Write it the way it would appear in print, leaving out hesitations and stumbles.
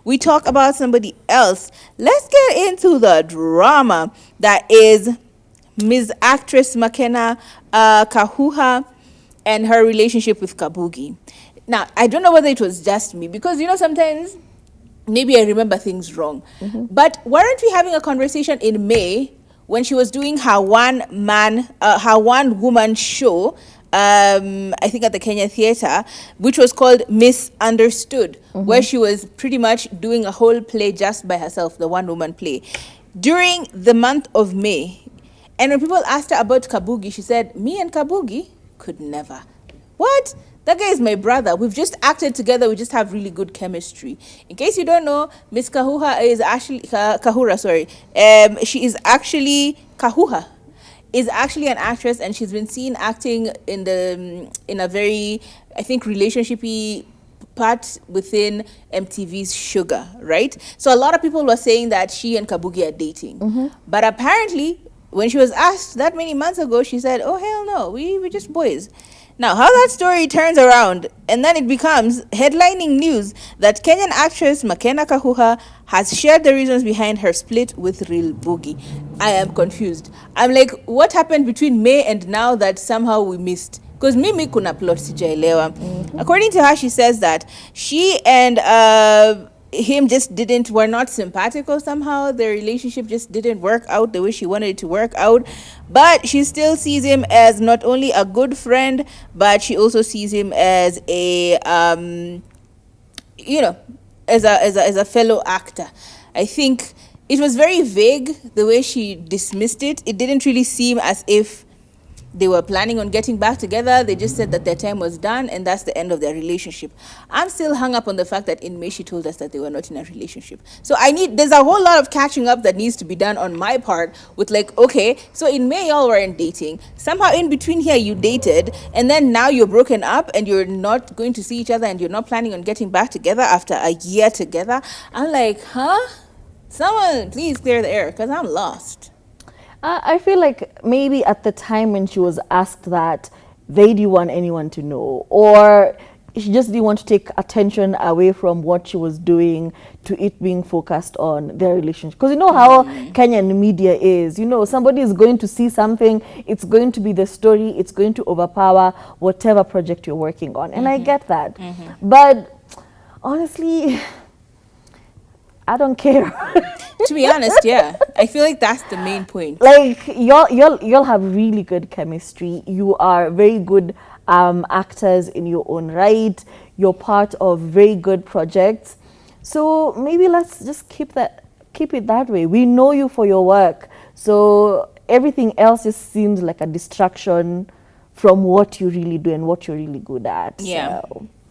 we talk about somebody else. Let's get into the drama that is Ms. Actress Makena Kahuha and her relationship with Kabugi. Now, I don't know whether it was just me, because sometimes maybe I remember things wrong. But weren't we having a conversation in May when she was doing her her one woman show? I think at the Kenya Theatre, which was called Misunderstood, where she was pretty much doing a whole play just by herself, the one woman play, during the month of May. And when people asked her about Kabugi, she said, "Me and Kabugi could never." What? That guy is my brother. We've just acted together. We just have really good chemistry. In case you don't know, Miss Kahuha is actually Kahura. Sorry, she is actually Kahuha. Is actually an actress, and she's been seen acting in a very, I think, relationshipy part within MTV's Sugar, right? So a lot of people were saying that she and Kabugi are dating, but apparently, when she was asked that many months ago, she said, "Oh hell no, we're just boys." Now, how that story turns around, and then it becomes headlining news that Kenyan actress Makena Kahuha has shared the reasons behind her split with Real Boogie. I am confused. I'm like, what happened between May and now that somehow we missed? Because mimi kuna plot sijaelewa. According to her, she says that she and him just were not simpatico somehow. Their relationship just didn't work out the way she wanted it to work out. But she still sees him as not only a good friend, but she also sees him as a as a fellow actor. I think it was very vague the way she dismissed it. It didn't really seem as if they were planning on getting back together. They just said that their time was done, and that's the end of their relationship. I'm still hung up on the fact that in May she told us that they were not in a relationship. So there's a whole lot of catching up that needs to be done on my part with, like, okay, so in May y'all weren't dating. Somehow in between here you dated, and then now you're broken up and you're not going to see each other and you're not planning on getting back together after a year together. I'm like, huh? Someone please clear the air, because I'm lost. I feel like maybe at the time when she was asked that, they didn't want anyone to know, or she just didn't want to take attention away from what she was doing to it being focused on their relationship. Because you know how Kenyan media is. Somebody is going to see something, it's going to be the story, it's going to overpower whatever project you're working on. And I get that. But honestly, I don't care. To be honest, yeah. I feel like that's the main point. Like, you'll have really good chemistry. You are very good actors in your own right. You're part of very good projects. So maybe let's just keep it that way. We know you for your work. So everything else just seems like a distraction from what you really do and what you're really good at. Yeah. So.